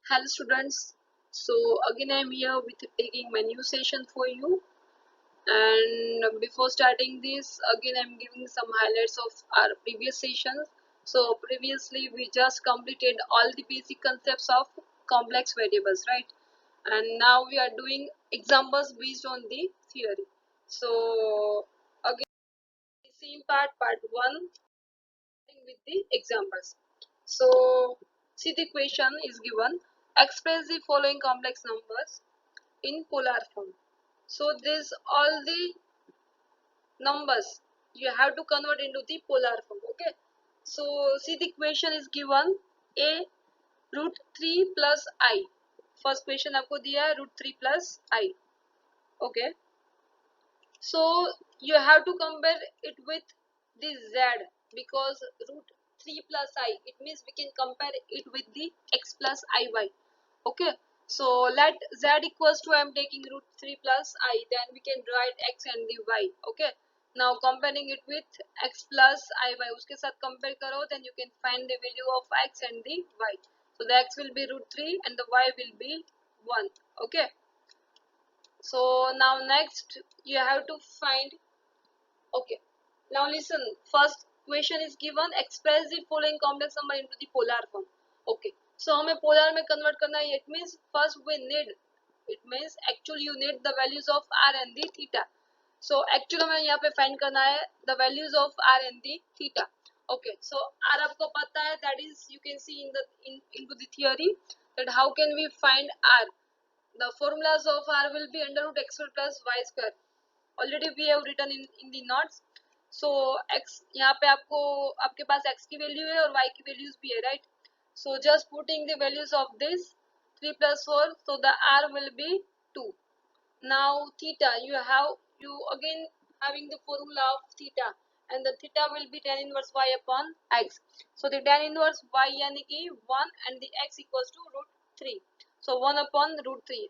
Hello students, so again I am here with taking my new session for you, and before starting this again I am giving some highlights of our previous sessions. So previously we just completed all the basic concepts of complex variables, right? And now we are doing examples based on the theory. So again, the same part 1 with the examples. So see, the question is given: express the following complex numbers in polar form. So this all the numbers you have to convert into the polar form. Okay, so see, the question is given a root 3 plus I. First question आपको दिया है root 3 plus I. Okay, so you have to compare it with the z, because root 3 plus I, it means we can compare it with the x plus iy. Okay, so let z equals to, I am taking root 3 plus I, then we can write x and the y. Okay, now comparing it with x plus iy, उसके साथ compare करो, then you can find the value of x and the y. So the x will be root 3 and the y will be 1. Okay, so now next you have to find. Okay, now listen, first question is given: express the following complex number into the polar form. Okay, so हमें polar में convert करना है. It means first we need, it means actually you need the values of r and the theta. So actually हमें यहाँ पे find करना है the values of r and the theta. Okay, so r आपको पता है, that is you can see in the into the theory, that how can we find r. The formulas of r will be under root x square plus y square. Already we have written in the notes. So x, यहाँ पे आपको आपके पास x की value है और y की values भी है, right? So just putting the values of this 3 plus 4, so the r will be 2. Now theta, you again having the formula of theta, and the theta will be tan inverse y upon x. So the tan inverse y यानी कि 1 and the x equals to root 3. So 1 upon root 3.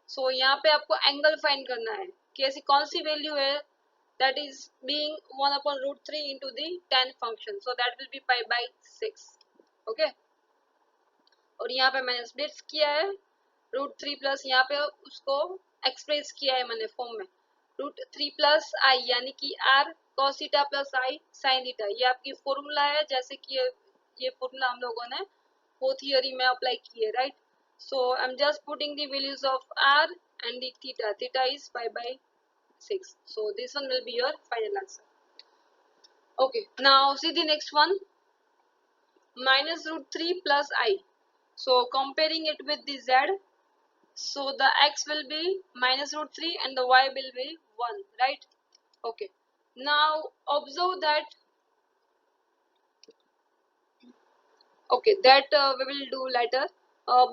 So यहाँ पे आपको angle find करना है कि ऐसी कौन सी वैल्यू है that is being 1 upon root 3 into the tan function. So that will be pi by 6. Okay, और यहाँ पे मैंने स्प्लिट किया है रूट 3 प्लस, यहाँ पे उसको एक्सप्रेस किया है मैंने फॉर्म में रूट 3 प्लस आई, यानी कि r cos theta plus i sine theta. ये आपकी फॉर्मूला है, जैसे कि ये फॉर्मूला हम लोगों ने वो थियोरी में अप्लाई की है, right? So I am just putting the values of r and the theta. Theta is pi by 6. So this one will be your final answer. Okay, now see the next one, minus root 3 plus I. So comparing it with the z, so the x will be minus root 3 and the y will be 1, right? Okay, now observe that. Okay, that we will do later.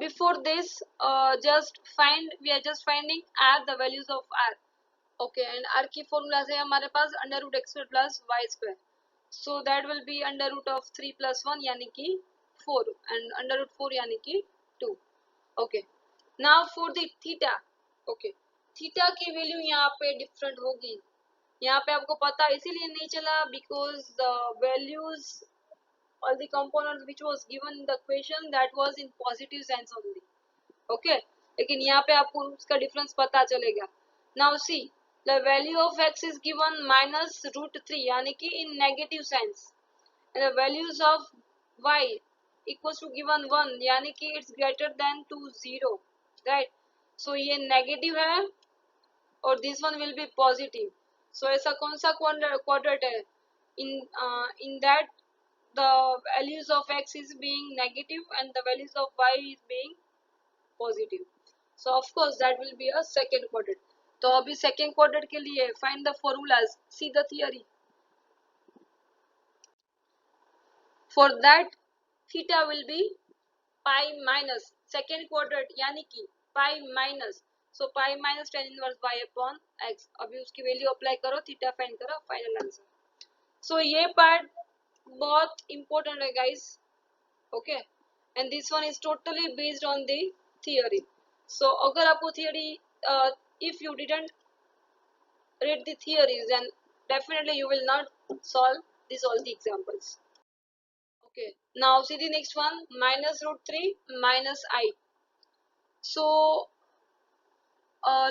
Before this, we are just finding r, the values of r. Okay, and r की formulas है हमारे पास under root x square plus y square. So that will be under root of 3 plus 1 यानी कि 4, and under root 4 यानी कि 2. Okay, now for the theta. Okay, theta की value यहाँ पे डिफरेंट होगी. यहाँ पे आपको पता इसीलिए नहीं चला because the values, all the components which was given in the equation, that was in positive signs only. Okay, लेकिन यहाँ पे आपको उसका डिफरेंस पता चलेगा. Now see, the value of x is given minus root 3 यानी कि in negative signs, and the values of y equals to given 1 यानी कि it's greater than to 0, right? So ये नेगेटिव है और this one will be positive. So ऐसा कौन सा क्वाड्रेंट है in that the values of x is being negative and the values of y is being positive? So of course that will be a second quadrant. तो अभी second quadrant के लिए find the formulas, see the theory. For that, theta will be pi minus second quadrant यानी कि pi minus, so pi minus tan inverse y upon x. अभी उसकी value apply करो, theta find करो, final answer. So ये part बहुत important है guys. Okay, and this one is totally based on the theory. So अगर आपको theory, if you didn't read the theories, then definitely you will not solve this all the examples. Okay, now see the next one, minus root 3 minus I. So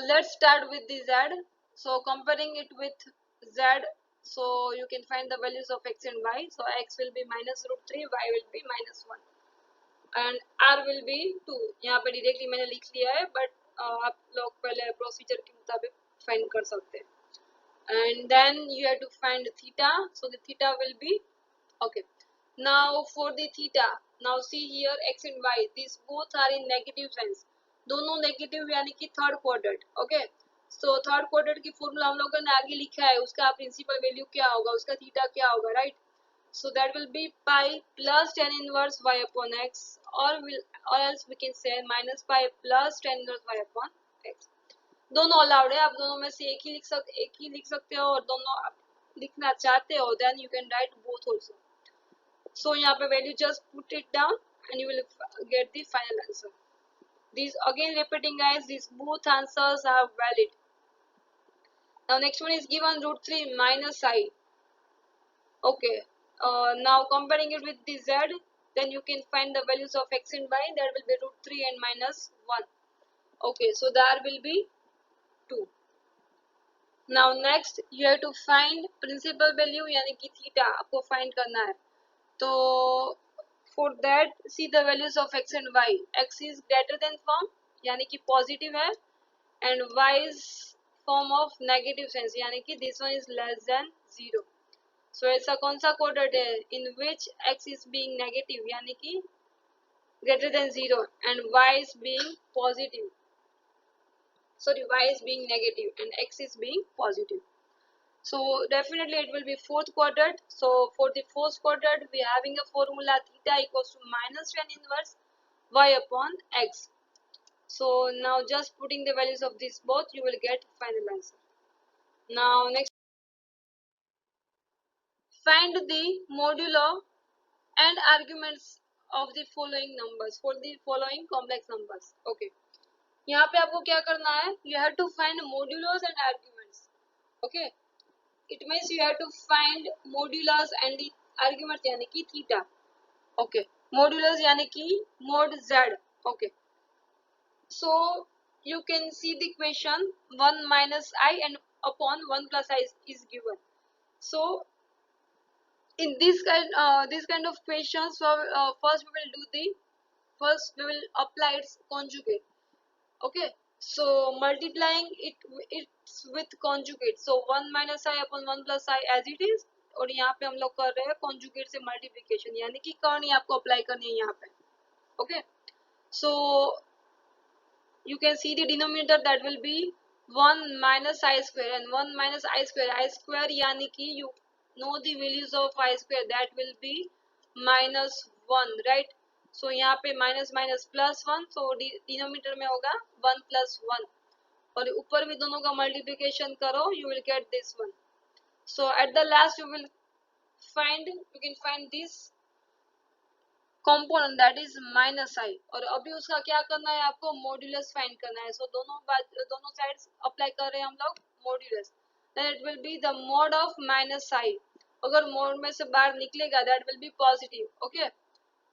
let's start with the z. So comparing it with z, so you can find the values of x and y. So x will be minus root 3, y will be minus 1 and r will be 2. यहाँ पे directly मैंने लिख लिया है, but आप लोग पहले procedure के मुताबिक फाइंड कर सकते हैं. And then you have to find theta. So the theta will be okay. Now for the theta, now see here x and y, these both are in negative signs. दोनों negative यानी कि third quadrant. Okay, so third quadrant की formula हम लोगों ने आगे लिखा है, उसका प्रिंसिपल वैल्यू क्या होगा, उसका थीटा क्या होगा, right? So that will B pi plus tan inverse y upon x, or else we can say minus pi plus tan inverse y upon x. दोनों अलाउड है, आप दोनों में से एक ही लिख सकते हो, और दोनों आप लिखना चाहते हो then you can write both also. So यहाँ पे value just put it down and you will get the final answer. These again repeating guys, these both answers are valid. Now next one is given root 3 minus I. Okay, now comparing it with the z, then you can find the values of x and y. That will be root 3 and minus 1. Okay, so there will be 2. Now next you have to find principal value यानी कि theta आपको find करना है. तो for that see the values of x and y. X is greater than form यानी कि positive है, and y is form of negative sense यानी कि this one is less than 0. So ऐसा कौन सा quadrant है in which x is being negative यानी कि greater than 0 and y is being positive, sorry, y is being negative and x is being positive. So definitely it will be fourth quadrant. So for the fourth quadrant we are having a formula theta equals to minus tan inverse y upon x. So now just putting the values of these both you will get final answer. Now next, find the modulo and arguments of the following numbers for the following complex numbers. Okay, यहाँ पे आपको क्या करना है, you have to find modulos and arguments. Okay, it means you have to find modulus and the arguments यानी कि theta. Okay, modulus यानी कि mod z. Okay, so you can see the question 1 minus I and upon 1 plus I is given. So in this kind of questions, first we will apply its conjugate. Okay, so multiplying it's with conjugate. So 1 minus I upon 1 plus I as it is, और यहाँ पे हम लोग कर रहे हैं conjugate से multiplication यानी कि करनी आपको अप्लाई करनी है यहाँ पे. Okay, so you can see the denominator, that will be 1 minus I square and 1 minus I square यानी कि you know the values of I square, that will be minus 1, right? So यहाँ पे minus minus plus 1, so denominator में होगा 1 plus 1, और ऊपर भी दोनों का multiplication करो, you will get this one. So at the last you can find this component, that is minus I, और अभी उसका क्या करना है, आपको मॉड्यूलस फाइंड करना है. सो दोनों साइड्स अप्लाई कर रहे हैं हम लोग modulus, then it will be the mod of minus i. अगर मॉड में से बाहर निकलेगा that will be positive. Okay,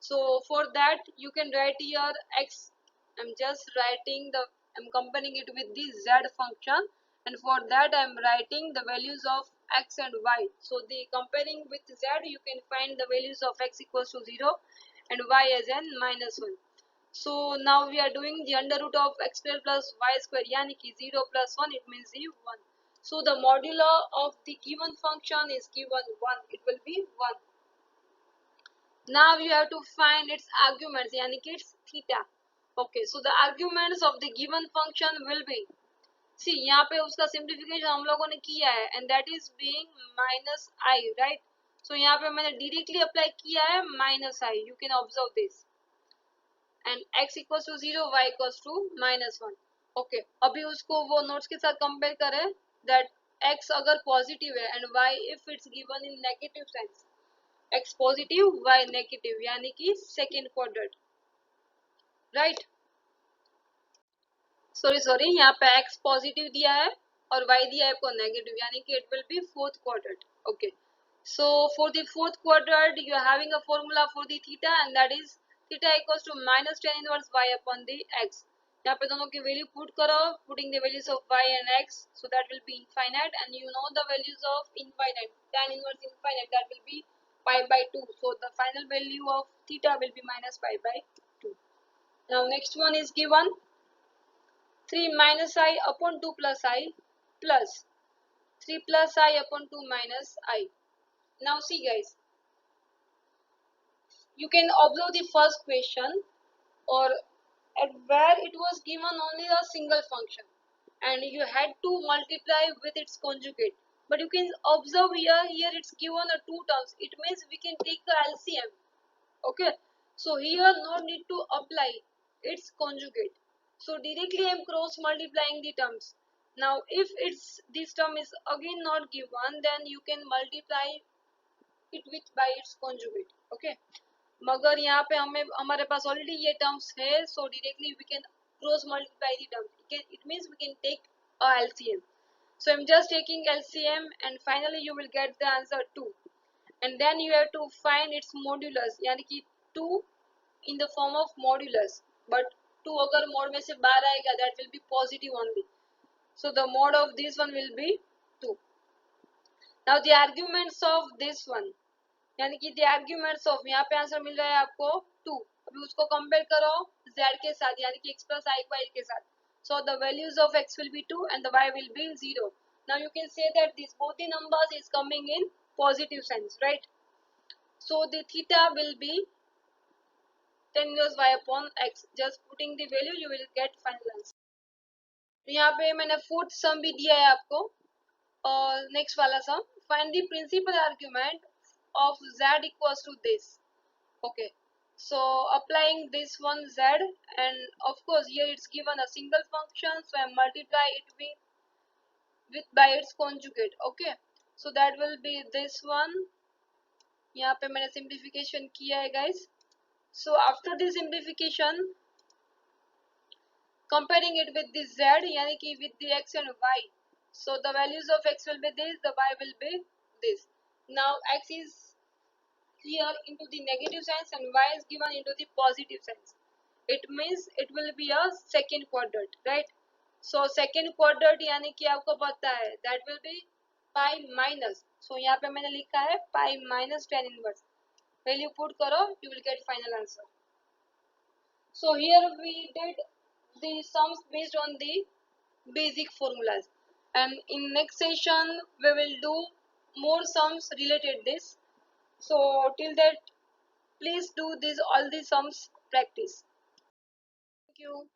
so for that you can write your x. I'm comparing it with the z function, and for that I'm writing the values of x and y. So the comparing with z, you can find the values of x equals to 0 and y as n minus 1. So now we are doing the under root of x square plus y square यानी कि 0 plus 1, it means the 1. So the modulo of the given function is given 1, it will be 1. Now you have to find its arguments यानी कि its theta. Okay, so the arguments of the given function will be, see यहाँ पे उसका simplification हम लोगों ने किया है and that is being minus I, right? So यहाँ पे मैंने directly apply किया है minus I, you can observe this, and x equals to 0, y equals to minus 1. Okay, अभी उसको वो notes के साथ compare करें that x अगर positive है and y if it's given in negative sense, x positive y negative यानी कि second quadrant, right? सॉरी यहाँ पे x पॉजिटिव दिया है और y दिया है आपको नेगेटिव यानी कि it will be fourth quadrant. Okay, so for the fourth quadrant you are having a formula for the theta, and that is theta equals to minus tan inverse y upon the x. यहाँ पे दोनों की value put करो, putting the values of y and x, so that will be infinite, and you know the values of infinite, tan inverse infinite, that will be pi by 2. So the final value of theta will be minus pi by 2. Now next one is given 3 minus I upon 2 plus I plus 3 plus I upon 2 minus I. Now see guys, you can observe the first question, or at where it was given only a single function and you had to multiply with its conjugate, but you can observe here it's given a two terms, it means we can take the LCM. Okay, so here no need to apply its conjugate, so directly I am cross multiplying the terms. Now if it's this term is again not given, then you can multiply it with by its conjugate. Okay, मगर यहाँ पे हमें हमारे पास already ये terms है, so directly we can cross multiply the terms, it means we can take a LCM. So I'm just taking LCM and finally you will get the answer 2, and then you have to find its modulus, यानी कि 2 in the form of modulus, but 2 अगर mod में से बाहर आएगा that will be positive only, so the mod of this one will be 2. Now the arguments of this one, यानी कि the arguments of, यहाँ पे आंसर मिल रहा है आपको 2, अभी उसको कंपेयर करो z के साथ, यानी कि x plus I y के साथ, so the values of x will be 2 and the y will be 0. Now you can say that this both the numbers is coming in positive signs, right? So the theta will be tan inverse y upon x, just putting the value you will get final answer. तो यहाँ पे मैंने fourth सम भी दिया है आपको, और next वाला sum, find the principal argument of z equals to this. Okay, so applying this one z, and of course here it's given a single function, so I multiply it with by its conjugate. Okay, so that will be this one. यहाँ पे मैंने simplification किया है guys. So after the simplification, comparing it with the z, यानी कि with the x and y, so the values of x will be this, the y will be this. Now x is here into the negative signs and y is given into the positive signs, it means it will be a second quadrant, right? So second quadrant यानी कि आपको पता है that will be pi minus, so यहाँ पे मैंने लिखा है pi minus tan inverse, value put करो you will get final answer. So here we did the sums based on the basic formulas, and in next session we will do more sums related this. So till that, please do this all the sums practice. Thank you.